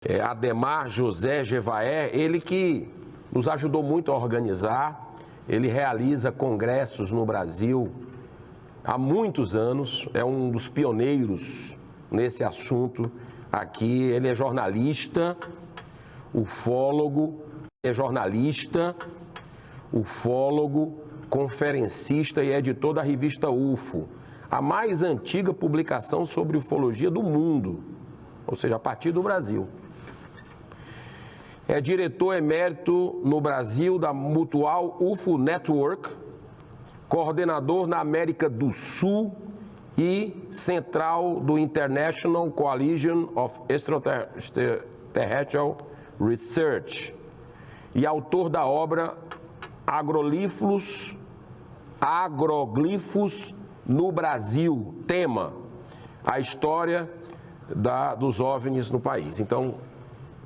Ademar José Jevaé, ele que nos ajudou muito a organizar, ele realiza congressos no Brasil há muitos anos, é um dos pioneiros nesse assunto aqui. Ele é jornalista, ufólogo, conferencista e editor da revista UFO, a mais antiga publicação sobre ufologia do mundo, ou seja, a partir do Brasil. É diretor emérito no Brasil da Mutual UFO Network, coordenador na América do Sul e central do International Coalition of Extraterrestrial Research e autor da obra Agroglifos no Brasil, tema a história dos OVNIs no país. Então,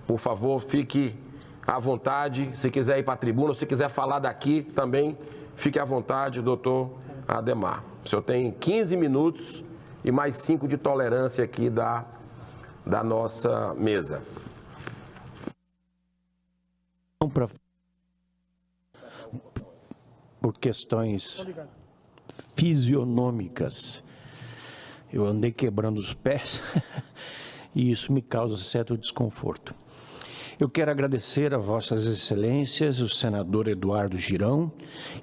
por favor, fique à vontade, se quiser ir para a tribuna, ou se quiser falar daqui também, fique à vontade, doutor Ademar. O senhor tem 15 minutos e mais 5 de tolerância aqui da nossa mesa. Por questões fisionômicas, eu andei quebrando os pés e isso me causa certo desconforto. Eu quero agradecer a vossas excelências, o senador Eduardo Girão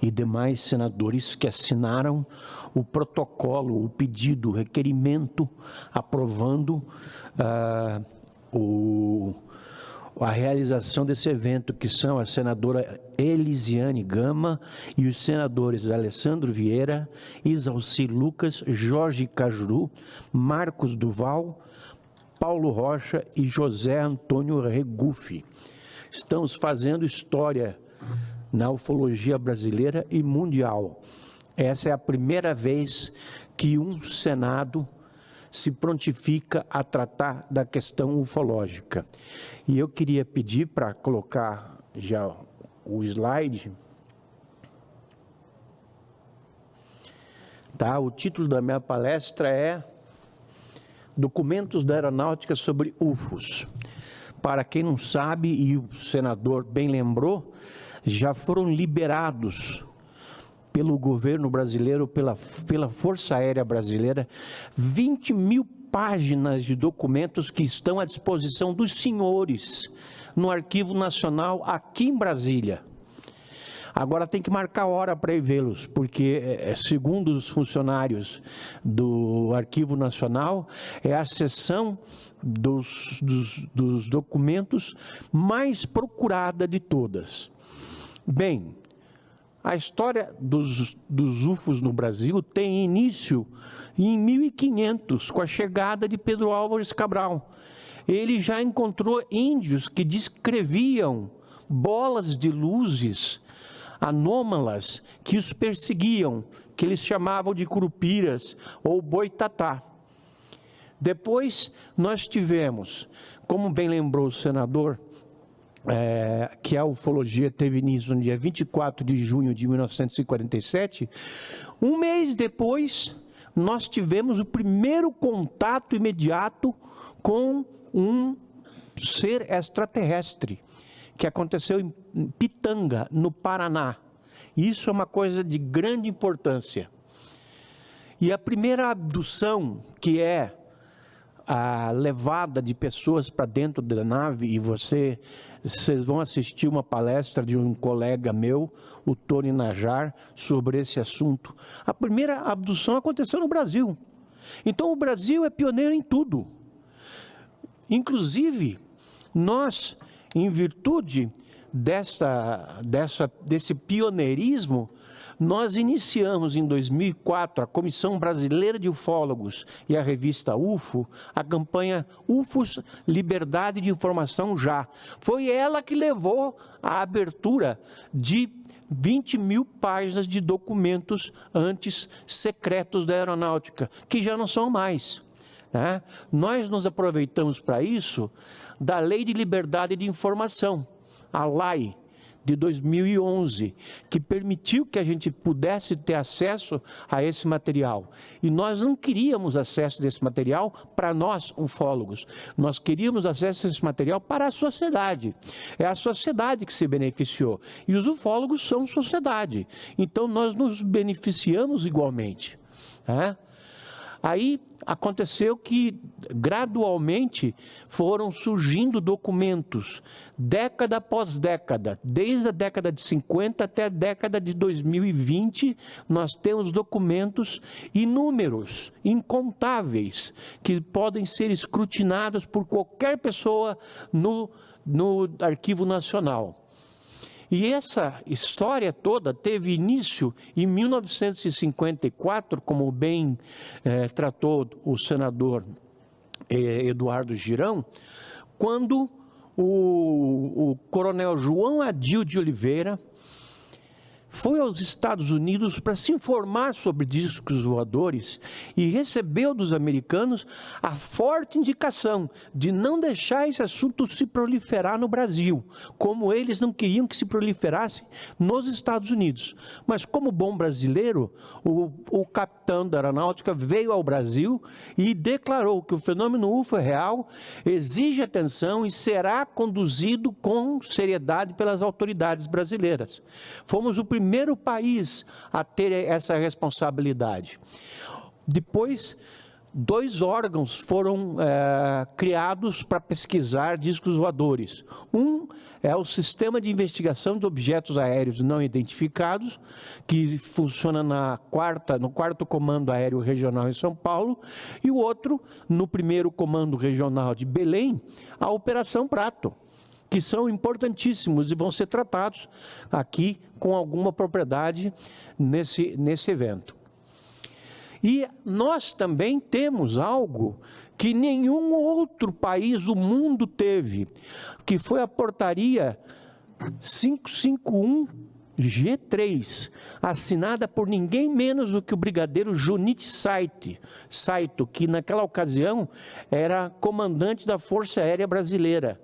e demais senadores que assinaram o protocolo, o pedido, o requerimento, aprovando a realização desse evento, que são a senadora Elisiane Gama e os senadores Alessandro Vieira, Isalci Lucas, Jorge Cajuru, Marcos Duval, Paulo Rocha e José Antônio Regufe. Estamos fazendo história na ufologia brasileira e mundial. Essa é a primeira vez que um Senado se prontifica a tratar da questão ufológica. E eu queria pedir para colocar já o slide. Tá? O título da minha palestra é Documentos da Aeronáutica sobre UFOs. Para quem não sabe, e o senador bem lembrou, já foram liberados pelo governo brasileiro, pela Força Aérea Brasileira, 20 mil páginas de documentos que estão à disposição dos senhores no Arquivo Nacional aqui em Brasília. Agora tem que marcar hora para ir vê-los, porque, segundo os funcionários do Arquivo Nacional, é a seção dos documentos mais procurada de todas. Bem, a história dos UFOs no Brasil tem início em 1500, com a chegada de Pedro Álvares Cabral. Ele já encontrou índios que descreviam bolas de luzes anômalas que os perseguiam, que eles chamavam de curupiras ou boitatá. Depois nós tivemos, como bem lembrou o senador, que a ufologia teve início no dia 24 de junho de 1947, um mês depois nós tivemos o primeiro contato imediato com um ser extraterrestre, que aconteceu em Pitanga, no Paraná. Isso é uma coisa de grande importância. E a primeira abdução, que é a levada de pessoas para dentro da nave, e vocês vão assistir uma palestra de um colega meu, o Tony Najar, sobre esse assunto. A primeira abdução aconteceu no Brasil. Então o Brasil é pioneiro em tudo. Inclusive, nós, em virtude desse pioneirismo, nós iniciamos em 2004 a Comissão Brasileira de Ufólogos e a revista UFO, a campanha UFOs Liberdade de Informação Já. Foi ela que levou à abertura de 20 mil páginas de documentos antes secretos da aeronáutica, que já não são mais. Né? Nós nos aproveitamos para isso da Lei de Liberdade de Informação, a LAI, de 2011, que permitiu que a gente pudesse ter acesso a esse material. E nós não queríamos acesso desse material para nós, ufólogos. Nós queríamos acesso a esse material para a sociedade. É a sociedade que se beneficiou. E os ufólogos são sociedade. Então, nós nos beneficiamos igualmente. Tá? Aí aconteceu que gradualmente foram surgindo documentos, década após década, desde a década de 50 até a década de 2020, nós temos documentos inúmeros, incontáveis, que podem ser escrutinados por qualquer pessoa no Arquivo Nacional. E essa história toda teve início em 1954, como bem tratou o senador Eduardo Girão, quando o coronel João Adil de Oliveira foi aos Estados Unidos para se informar sobre discos voadores e recebeu dos americanos a forte indicação de não deixar esse assunto se proliferar no Brasil, como eles não queriam que se proliferasse nos Estados Unidos. Mas como bom brasileiro, o capitão da aeronáutica veio ao Brasil e declarou que o fenômeno UFO é real, exige atenção e será conduzido com seriedade pelas autoridades brasileiras. Fomos o primeiro país a ter essa responsabilidade. Depois, 2 órgãos foram criados para pesquisar discos voadores. Um é o Sistema de Investigação de Objetos Aéreos Não Identificados, que funciona no 4º Comando Aéreo Regional em São Paulo, e o outro, no 1º Comando Regional de Belém, a Operação Prato, que são importantíssimos e vão ser tratados aqui com alguma propriedade nesse evento. E nós também temos algo que nenhum outro país do mundo teve, que foi a portaria 551G3, assinada por ninguém menos do que o brigadeiro Junichi Saito, que naquela ocasião era comandante da Força Aérea Brasileira,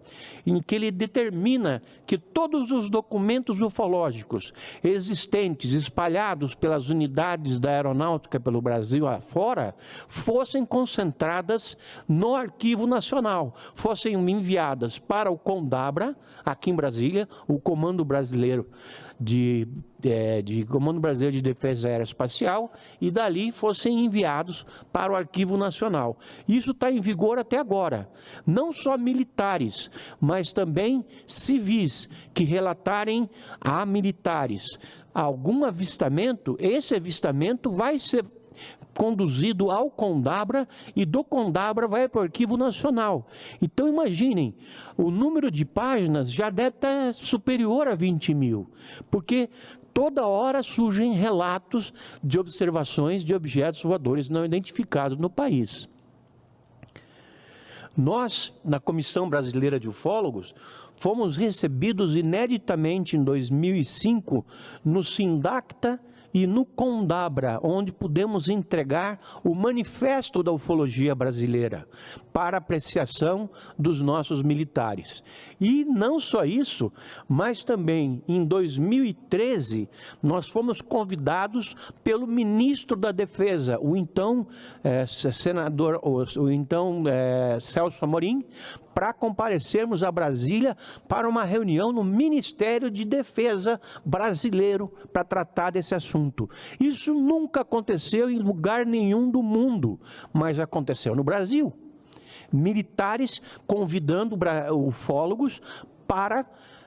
em que ele determina que todos os documentos ufológicos existentes, espalhados pelas unidades da aeronáutica pelo Brasil afora, fossem concentradas no Arquivo Nacional, fossem enviadas para o CONDABRA, aqui em Brasília, o Comando Brasileiro de Comando Brasileiro de Defesa Aeroespacial, e dali fossem enviados para o Arquivo Nacional. Isso está em vigor até agora. Não só militares, mas também civis que relatarem a militares algum avistamento, esse avistamento vai ser conduzido ao CONDABRA e do CONDABRA vai para o Arquivo Nacional. Então imaginem, o número de páginas já deve estar superior a 20 mil, porque toda hora surgem relatos de observações de objetos voadores não identificados no país. Nós, na Comissão Brasileira de Ufólogos, fomos recebidos ineditamente em 2005 no SINDACTA e no CONDABRA, onde pudemos entregar o Manifesto da Ufologia Brasileira para apreciação dos nossos militares. E não só isso, mas também em 2013 nós fomos convidados pelo ministro da Defesa, o então senador, o então Celso Amorim, para comparecermos a Brasília para uma reunião no Ministério de Defesa brasileiro para tratar desse assunto. Isso nunca aconteceu em lugar nenhum do mundo, mas aconteceu no Brasil. Militares convidando ufólogos para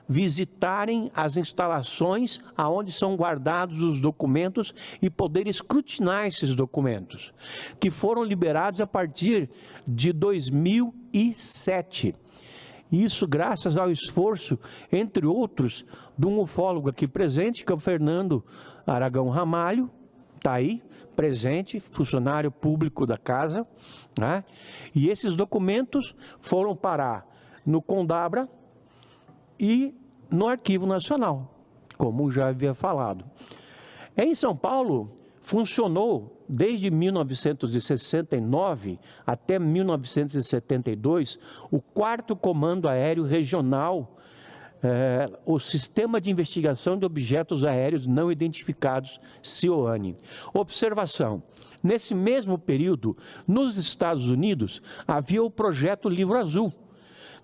visitarem as instalações aonde são guardados os documentos e poder escrutinar esses documentos, que foram liberados a partir de 2007. Isso graças ao esforço, entre outros, de um ufólogo aqui presente, que é o Fernando Aragão Ramalho, está aí, presente, funcionário público da casa, né? E esses documentos foram parar no CONDABRA e no Arquivo Nacional, como já havia falado. Em São Paulo, funcionou desde 1969 até 1972 o 4º Comando Aéreo Regional o Sistema de Investigação de Objetos Aéreos Não Identificados, SIOANI. Observação: nesse mesmo período, nos Estados Unidos, havia o projeto Livro Azul,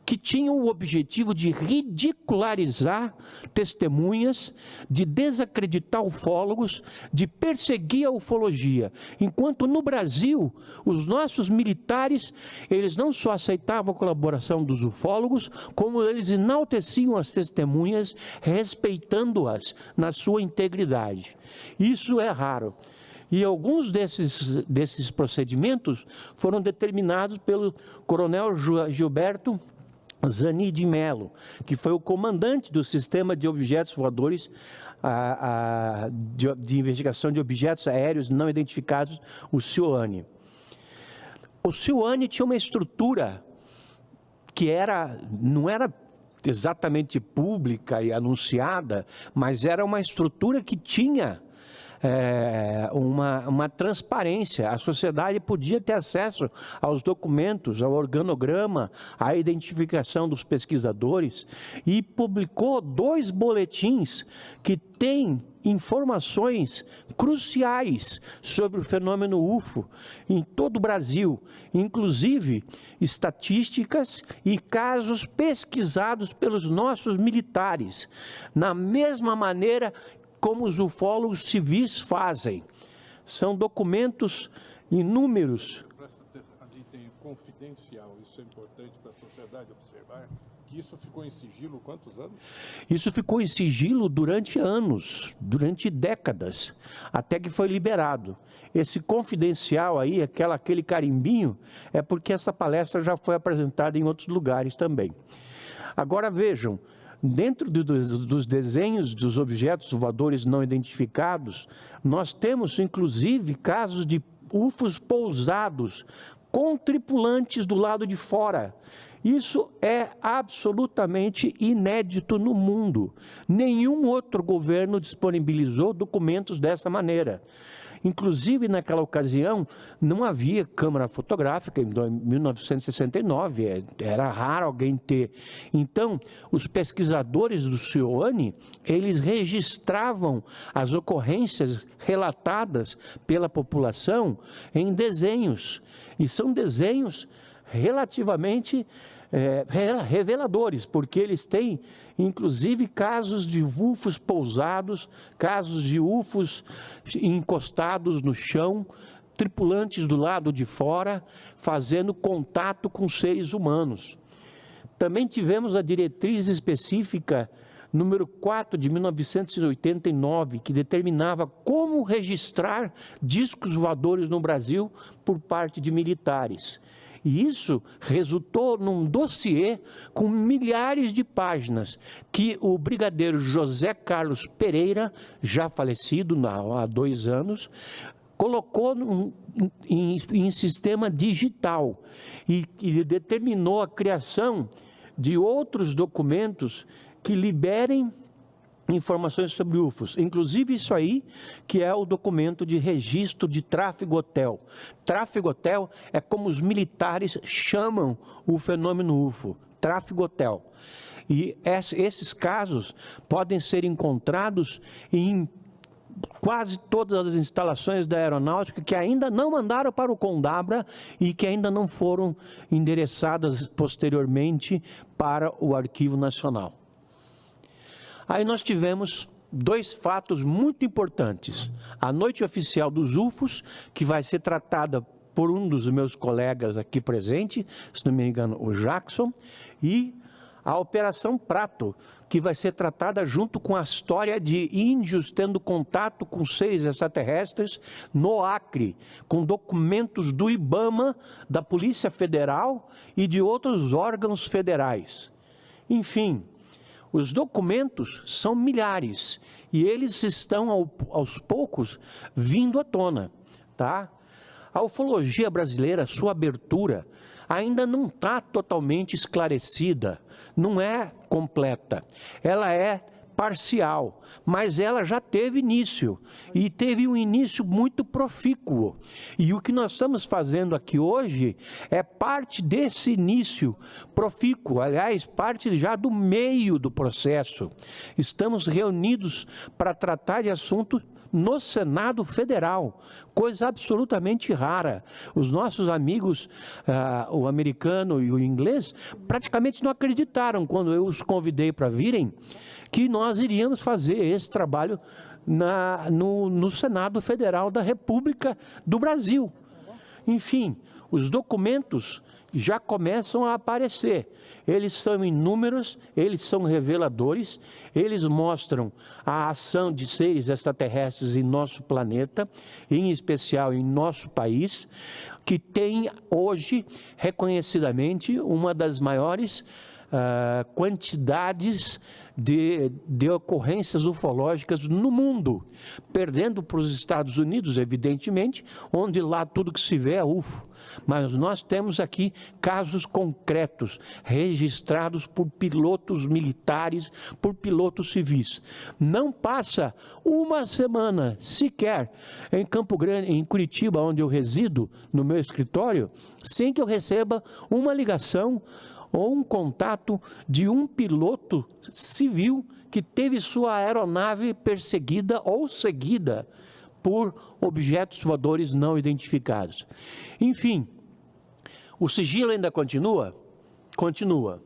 que tinha o objetivo de ridicularizar testemunhas, de desacreditar ufólogos, de perseguir a ufologia. Enquanto no Brasil, os nossos militares, eles não só aceitavam a colaboração dos ufólogos, como eles enalteciam as testemunhas, respeitando-as na sua integridade. Isso é raro. E alguns desses procedimentos foram determinados pelo coronel Gilberto Zani de Mello, que foi o comandante do Sistema de Objetos Voadores de Investigação de Objetos Aéreos Não Identificados, o SIOANI. O SIOANI tinha uma estrutura que não era exatamente pública e anunciada, mas era uma estrutura que tinha uma transparência. A sociedade podia ter acesso aos documentos, ao organograma, à identificação dos pesquisadores, e publicou 2 boletins que têm informações cruciais sobre o fenômeno UFO em todo o Brasil, inclusive estatísticas e casos pesquisados pelos nossos militares, na mesma maneira como os ufólogos civis fazem. São documentos inúmeros. Ali tem confidencial, isso é importante para a sociedade observar, que isso ficou em sigilo quantos anos? Isso ficou em sigilo durante anos, durante décadas, até que foi liberado. Esse confidencial aí, aquele carimbinho, é porque essa palestra já foi apresentada em outros lugares também. Agora vejam, dentro dos desenhos dos objetos voadores não identificados, nós temos inclusive casos de UFOs pousados com tripulantes do lado de fora. Isso é absolutamente inédito no mundo. Nenhum outro governo disponibilizou documentos dessa maneira. Inclusive, naquela ocasião, não havia câmera fotográfica, em 1969, era raro alguém ter. Então, os pesquisadores do SIOANI, eles registravam as ocorrências relatadas pela população em desenhos, e são desenhos relativamente reveladores, porque eles têm, inclusive, casos de UFOs pousados, casos de UFOs encostados no chão, tripulantes do lado de fora, fazendo contato com seres humanos. Também tivemos a diretriz específica número 4 de 1989, que determinava como registrar discos voadores no Brasil por parte de militares. E isso resultou num dossiê com milhares de páginas que o brigadeiro José Carlos Pereira, já falecido há 2 anos, colocou em sistema digital e determinou a criação de outros documentos que liberem informações sobre UFOs, inclusive isso aí, que é o documento de registro de tráfego hotel. Tráfego hotel é como os militares chamam o fenômeno UFO, tráfego hotel. E esses casos podem ser encontrados em quase todas as instalações da aeronáutica que ainda não mandaram para o Condabra e que ainda não foram endereçadas posteriormente para o Arquivo Nacional. Aí nós tivemos 2 fatos muito importantes. A Noite Oficial dos UFOs, que vai ser tratada por um dos meus colegas aqui presente, se não me engano, o Jackson, e a Operação Prato, que vai ser tratada junto com a história de índios tendo contato com seres extraterrestres no Acre, com documentos do IBAMA, da Polícia Federal e de outros órgãos federais. Enfim, os documentos são milhares e eles estão aos poucos vindo à tona, tá? A ufologia brasileira, sua abertura, ainda não está totalmente esclarecida, não é completa. Ela é parcial, mas ela já teve início, e teve um início muito profícuo. E o que nós estamos fazendo aqui hoje é parte desse início profícuo, aliás, parte já do meio do processo. Estamos reunidos para tratar de assuntos no Senado Federal, coisa absolutamente rara. Os nossos amigos, o americano e o inglês, praticamente não acreditaram quando eu os convidei para virem, que nós iríamos fazer esse trabalho no Senado Federal da República do Brasil. Enfim, os documentos já começam a aparecer. Eles são inúmeros, eles são reveladores, eles mostram a ação de seres extraterrestres em nosso planeta, em especial em nosso país, que tem hoje, reconhecidamente, uma das maiores quantidades de ocorrências ufológicas no mundo, perdendo para os Estados Unidos, evidentemente, onde lá tudo que se vê é UFO. Mas nós temos aqui casos concretos, registrados por pilotos militares, por pilotos civis. Não passa uma semana sequer em Campo Grande, em Curitiba, onde eu resido, no meu escritório, sem que eu receba uma ligação ou um contato de um piloto civil que teve sua aeronave perseguida ou seguida por objetos voadores não identificados. Enfim, o sigilo ainda continua? Continua.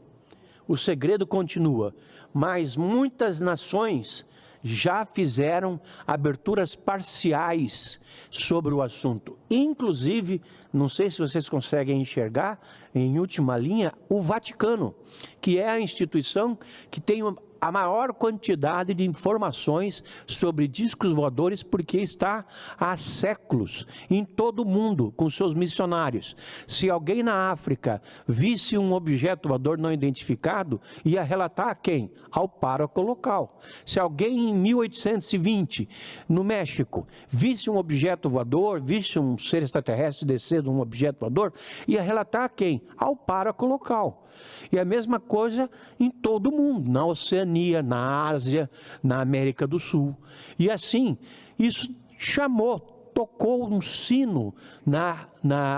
O segredo continua, mas muitas nações já fizeram aberturas parciais sobre o assunto. Inclusive, não sei se vocês conseguem enxergar, em última linha, o Vaticano, que é a instituição que tem a maior quantidade de informações sobre discos voadores, porque está há séculos em todo o mundo com seus missionários. Se alguém na África visse um objeto voador não identificado, ia relatar a quem? Ao pároco local. Se alguém em 1820, no México, visse um objeto voador, visse um ser extraterrestre descer de um objeto voador, ia relatar a quem? Ao pároco local. E a mesma coisa em todo o mundo, na Oceania, na Ásia, na América do Sul. E assim, isso tocou um sino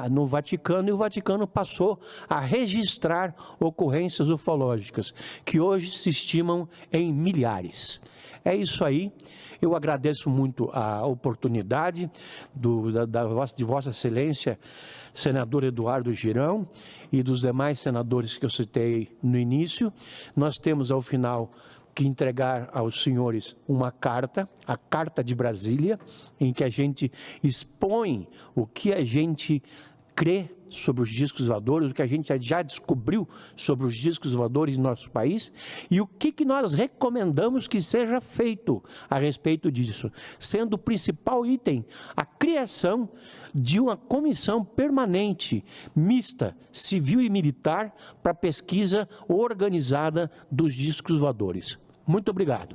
no Vaticano, e o Vaticano passou a registrar ocorrências ufológicas, que hoje se estimam em milhares. É isso aí, eu agradeço muito a oportunidade de Vossa Excelência, senador Eduardo Girão, e dos demais senadores que eu citei no início. Nós temos ao final que entregar aos senhores uma carta, a Carta de Brasília, em que a gente expõe o que a gente crê sobre os discos voadores, o que a gente já descobriu sobre os discos voadores em nosso país e o que nós recomendamos que seja feito a respeito disso, sendo o principal item a criação de uma comissão permanente, mista, civil e militar, para pesquisa organizada dos discos voadores. Muito obrigado.